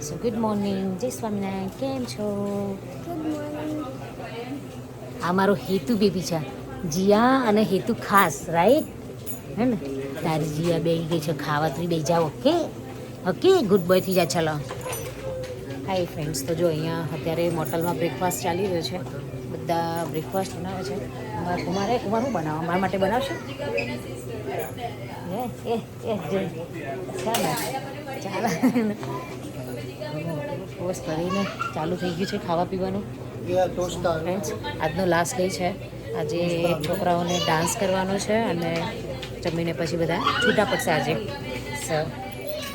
સો good morning, જય સ્વામિનારાયણ. કેમ છો? આ મારો હેતુ બેબી છે, જીયા અને હેતુ ખાસ, રાઈટ હે ને? તારી જીયા બે ગઈ છે ખાવા, તું બે જાઓ. ઓકે ઓકે, ગુડ બોય થઈ જા. ચલો હાય ફ્રેન્ડ્સ, તો જો અહીંયા અત્યારે હોટલમાં બ્રેકફાસ્ટ ચાલી રહ્યો છે. બધા બ્રેકફાસ્ટ બનાવે છે. કુમાર શું બનાવો? મારા માટે બનાવશે? ચાલો પોસ્ટ કરીને ચાલુ થઈ ગયું છે ખાવા પીવાનું. ફ્રેન્ડ્સ, આજનો લાસ્ટ ડે છે. આજે છોકરાઓને ડાન્સ કરવાનો છે અને જમીને પછી બધા છૂટા પડશે આજે. સર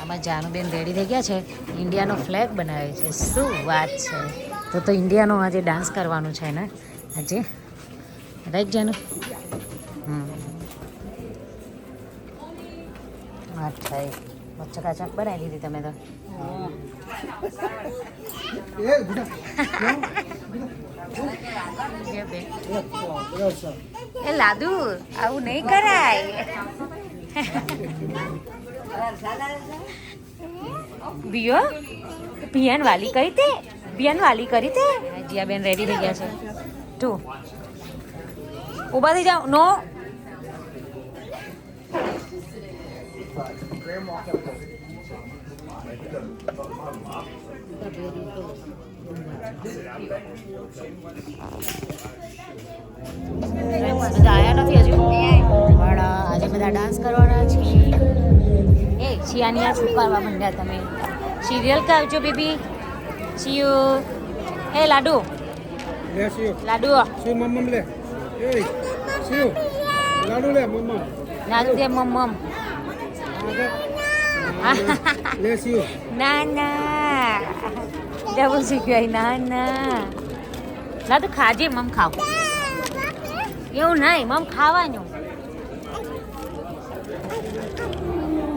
આમાં જાનુબેન રેડી થઈ ગયા છે, ઇન્ડિયાનો ફ્લેગ બનાવે છે. શું વાત છે! તો ઇન્ડિયાનો આજે ડાન્સ કરવાનું છે ને આજે, રાઈટ જાનુ? અચ્છા, ચકાચક બનાવી લીધી તમે તો. એ લાદુ, આવું નહીં કરાય. બિયો પિયાન વાલી કરી તે, પિયાન વાલી કરી તે. જીયાબેન રેડી થઈ ગયા છે. તું ઊભા થઈ જાઓ. નો બધા આયા નથી હજુ, પણ આજે બધા ડાન્સ કરવાના છે. એ શિયાની આ છુપાવવા માંડ્યા તમે. Serial કાવજો baby. શિયુ એ લાડુ લાડુ લે લાડુ લે મમ્મમ લાડુ દે મમ્મમ. ના ના જવું શીખ્યું. ના ના લાડુ ખાજે, મમ ખાવ. એવું નહીં, મમ ખાવાનું.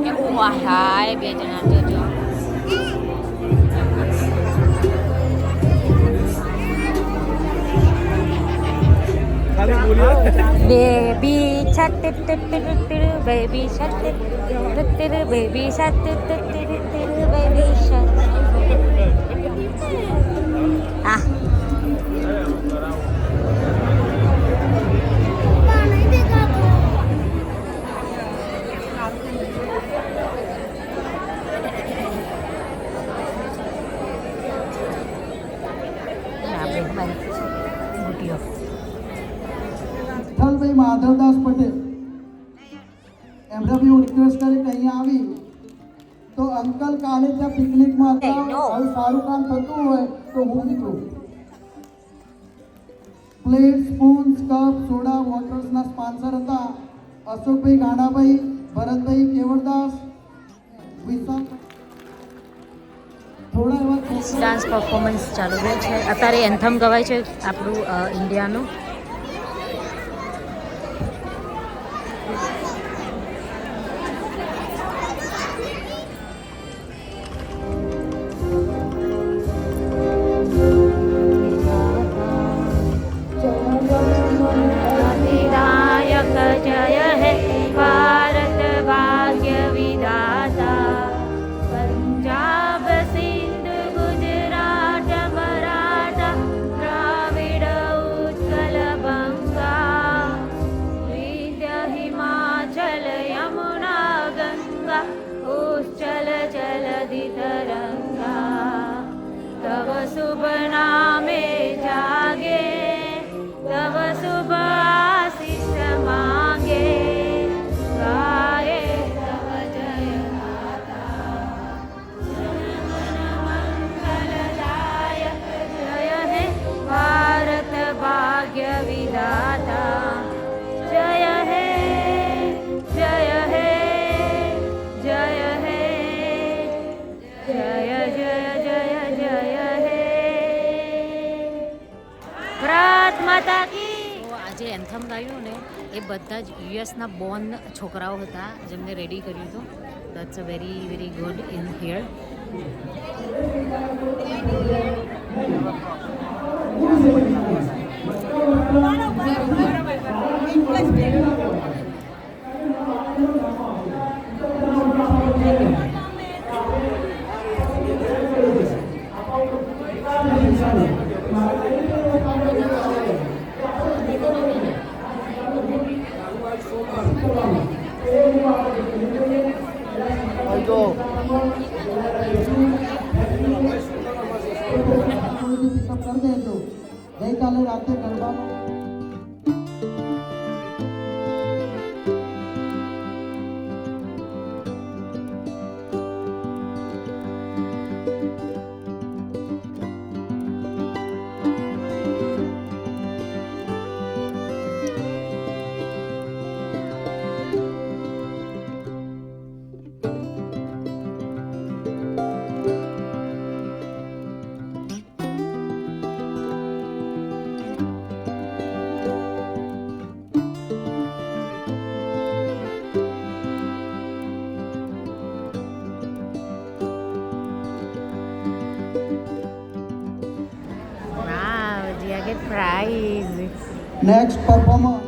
એવું હાય બે જણા જોજો. બેબી છત બેબી છત બેબી છત બેબી છત. આ ગુટીઓ ભાઈ માધવદાસ પટેલ, એમને બી હું રિક્વેસ્ટ કરી કે અહીંયા આવી તો અંકલ કાલે ત્યાં પિકનિકમાં હતા. આવું સારું કામ થતું હોય તો હું બી કહું. પ્લેટ, સ્પૂન્સ, કપ, સોડા, વોટર્સના સ્પોન્સર હતા અશોકભાઈ ગાડાભાઈ, ભરતભાઈ કેવળદાસ, વિશાલ. થોડા એવા ડાન્સ પરફોર્મન્સ ચાલુ રહે છે. અત્યારે એન્થમ ગવાય છે આપણું ઇન્ડિયાનું. જય હે ભારત ભાગ્ય વિધાતા, પંજાબ સિંધ ગુજરાત મરાઠા દ્રાવિડ ઉત્કલ બંગા, વિંધ્ય હિમાચલ યમુના ગંગા ઉચ્ચલ જલધિ તરંગા. તવ શુભ નામે જાગે, તવ શુભ આશીષ માંગે, ગાયે તવ જય ગાથા. મંગલદાયક જય હે ભારત ભાગ્ય વિધાતા, જય હે જય હે જય હે જય જય જય જય હે. ભારત માતા કી. આજે એન્થમ ગાયું ને એ બધા જ યુએસના બોર્ન છોકરાઓ હતા જેમને રેડી કર્યું હતું. That's a very very good in here. ગઈકાલે રાતે ગરબાનો Wow, Dia get prize. Next performer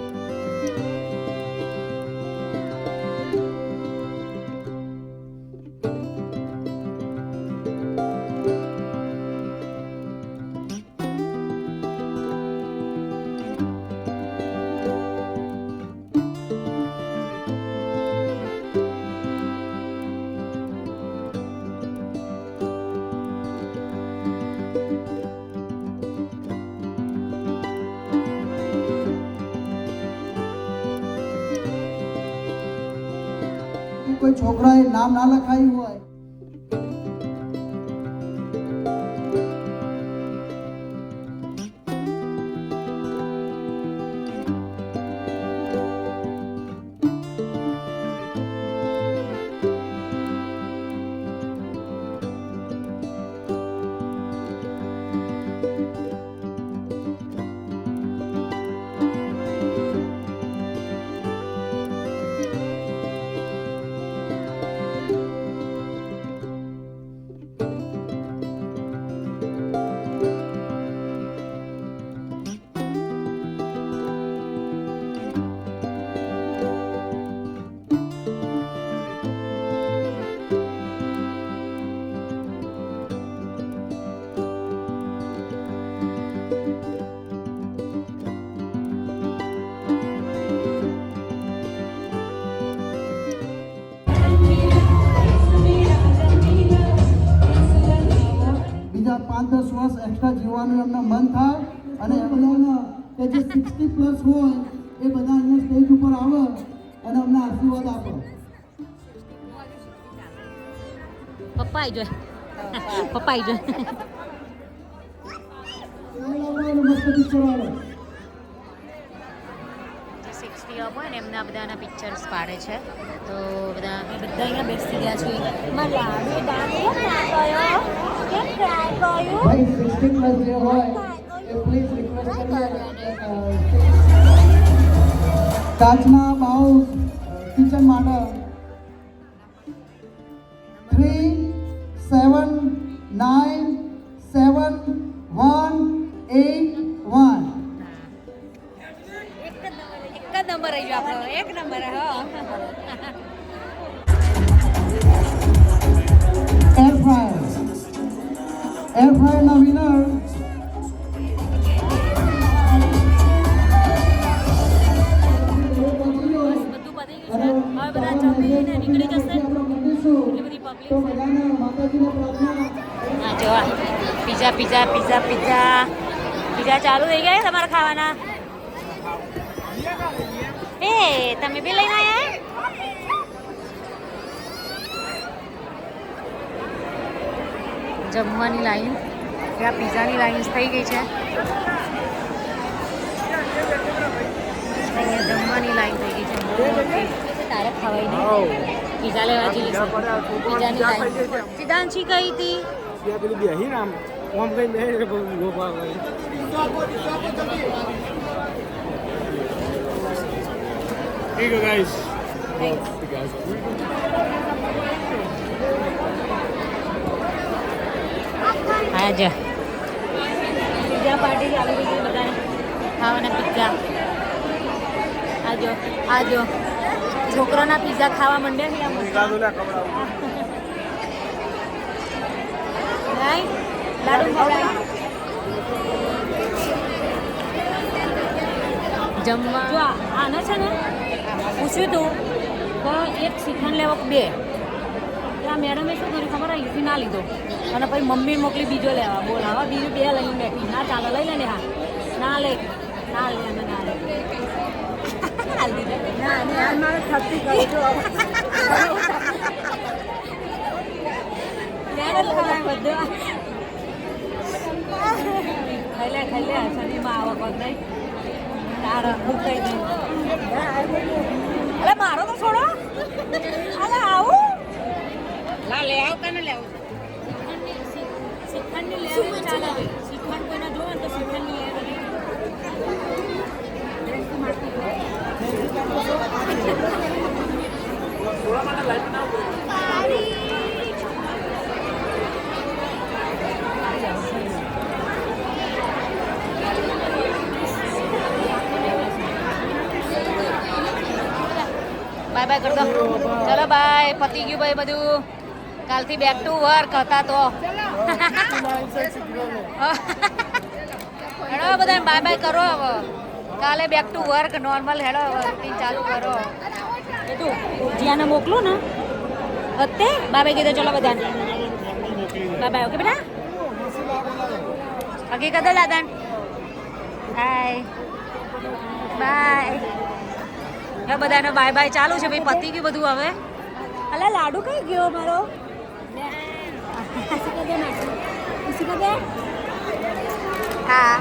કોઈ છોકરાએ નામ ના લખાયું હોય બીજા 5-10 વર્ષ એક્સ્ટ્રા જીવવાનું એમના મન થાય અને એ બધાના કે જે 60+ હોય એ બધા અહીંયા સ્ટેજ ઉપર આવે અને અમને આશીર્વાદ આપે પપ્પા આવી જાય. પપ્પા આવી જાય. મસ્ત પિક્ચર આવે જે 60 અપ હોય ને એમના બધાના પિક્ચર્સ પાડે છે. તો બધા અહીંયા બેસી ગયા છે. ભાઈ 60+ જે હોય એ પ્લીઝ રિક્વેસ્ટ કરીએ કાચના બાઉલ કિચન માટે 3 7 9 7 1 8 1 એક નંબર આવી ગયો આપણો. એક નંબર. હા. એર ફ્રાયરના winner pizza pizza pizza pizza pizza ચાલુ થઈ ગયા તમારા ખાવાના. એ તમે બી લઈને આવ્યા? જમવાની લાઈન, ત્યાં પીઝાની લાઈન થઈ ગઈ છે. અહીંયા જમવાની લાઈન થઈ ગઈ છે. તારે ખવાય નહીં. પીઝા લેવા જઈએ છીએ. પીઝાની લાઈન સિદ્ધાંશી કઈ હતી? પેલી બેહી ને આમ કઈ બે લોભા હોય. Here you go, guys. હા જા પીઝા પાર્ટી ચાલુ થઈ ગઈ. બધાને ખાવાના પીઝા. આજો આજો છોકરાના પીઝા ખાવા માંડ્યા છે. લાડુ ખવડાય. જમવા જો આને છે ને પૂછ્યું તું તો એક શ્રીખંડ લેવો 2. ત્યાં મેડમે શું કર્યું ખબર? અહીંથી ના લીધો અને પછી મમ્મી મોકલી બીજો લેવા. બોલ હવે બીજું 2 લઈને બેઠી. ના ચાલો લઈ લે ને. હા ના લે ના લે અમે ના લે ના અને હાલ મારે થતી કરું છું યાર ખવાય બધું ખાઈ લે શનિમાં આવો કોણ નહીં તારા ભૂખાઈ નહીં અરે મારો તો છોડો અરે આવું લા લે આવ તને લે આવ શ્રીખંડની લે ચાલે શ્રીખંડ કોઈને જોવે તો શ્રીખંડની લે બાય બાય કર દો ચલો બાય પતી ગયું ભાઈ બધું કાલથી બેક ટુ વર્ક હતા તો હેડો બધા બાય બાય કરો હવે કાલે બેક ટુ વર્ક નોર્મલ હેડો રૂટીન ચાલુ કરો તું જીયાને મોકલું ને અત્તે બાય બાય કીધો ચલો બધાને બાય બાય ઓકે બેટા હકીકત દાદા હાય બાય હવે બધાને બાય બાય ચાલુ છે ભાઈ પતી ગયું બધું હવે અલા લાડુ કઈ ગયો મારો હા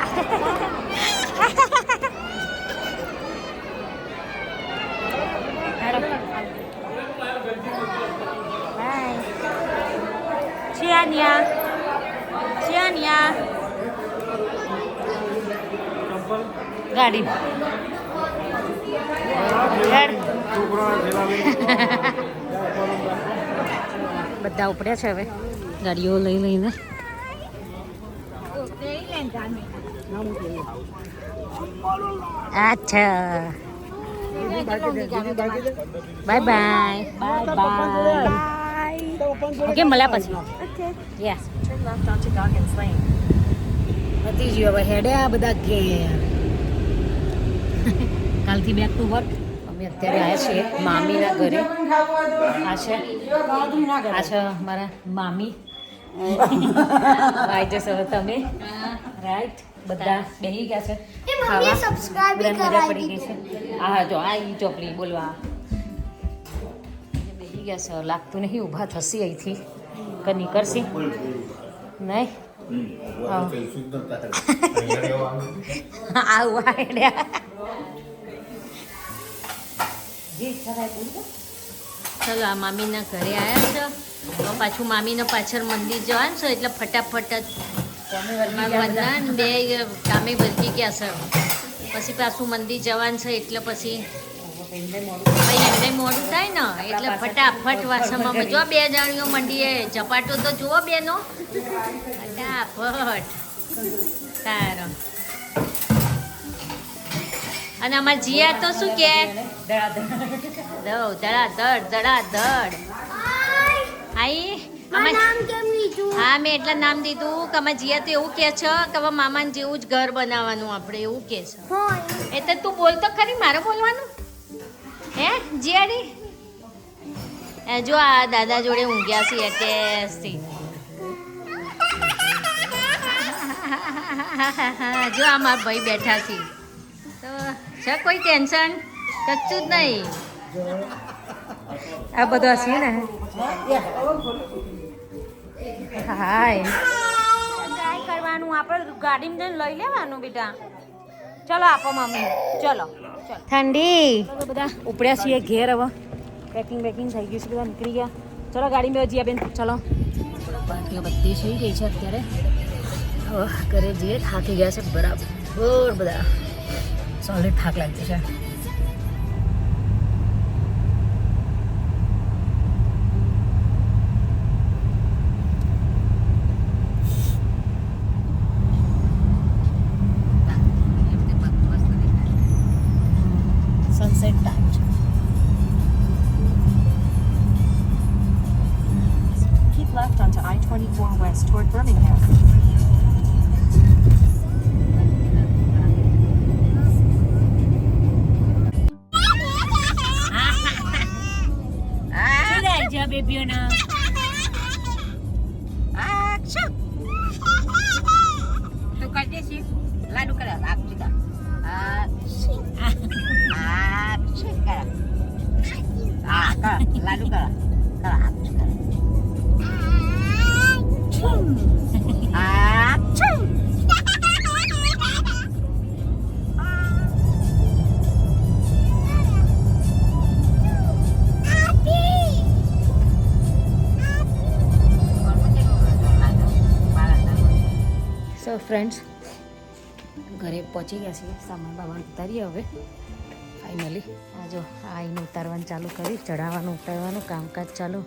Ciania ગાડી બધા ઉપડ્યા છે હવે ગાડીઓ લઈ લઈને અચ્છા bye bye bye bye okay મળ્યા પછી યસ પતી ગયું હવે હેડ્યા બધા ઘેર કાલથી બેક ટુ વર્ક અમે અત્યારે આવ્યા છીએ મામીના ઘરે આ છે મારા મામી આઈ જશો હવે તમે રાઈટ બધા બેસી ગયા છે ખાવા બધા મજા પડી ગઈ છે હા જો આ ઈ ચોપડી બોલવા બેસી ગયા છે લાગતું નહીં ઊભા થશે અહીંથી કે નીકળશી નહીં આવું આઈડિયા ચલો આ મામીના ઘરે આવ્યા છો તો પાછું મામીને પાછળ મંદિર જવાનું છે એટલે ફટાફટ જ બધા બે કામે વળગી ગયા છે પછી પાછું મંદિર જવાનું છે એટલે પછી એમને મોડું થાય ને એટલે ફટાફટ વાસણમાં જો બે જણીઓ મંડીએ ઝપાટો તો જુઓ બેનો ફટાફટ સારો અને અમાર જીયા તો શું કે ધડાધડ આઈ હા મેં એટલા નામ દીધું કે અમાર જીયા તો એવું કે છે કે હવે મામાને જેવું જ ઘર બનાવવાનું આપણે એવું કે છે એટલે તું બોલ તો ખરી મારે બોલવાનું હે જીયાડી જો આ દાદા જોડે ઊંઘ્યા છીએ ટેસ્ટી જો આ મારા ભાઈ બેઠા છે તો છે કોઈ ટેન્શન કચ્છું જ નહીં આ બધું હશે ને હાય ટ્રાય કરવાનું આપણે ગાડીમાં જઈને લઈ લેવાનું બેટા ચલો આપો મમ્મી ચલો ઠંડી બધા ઉપડ્યા છીએ ઘેર હવે પેકિંગ થઈ ગયું છે બધા નીકળી ગયા ચલો ગાડીમાં જઈએ બેન ચલો પાર્ટીઓ બધી થઈ ગઈ છે અત્યારે ઘરે જઈએ થાકી ગયા છે બરાબર બધા સોલિડ થાક લાગતી છે સનસેટ ટાઈમ છે Keep left onto I-24 west toward Birmingham. બેબીઓના તો કાઢે છે લાડુ કરે આ ચીકા આ કરે આ કર લાડુ કર કર આ ચીકા આ છું સો ફ્રેન્ડ્સ ઘરે પહોંચી ગયા છીએ સામાન બામાન ઉતારીએ હવે ફાઇનલી આ જો આ આઈને ઉતારવાનું ચાલુ કર્યું ચઢાવવાનું ઉતારવાનું કામકાજ ચાલુ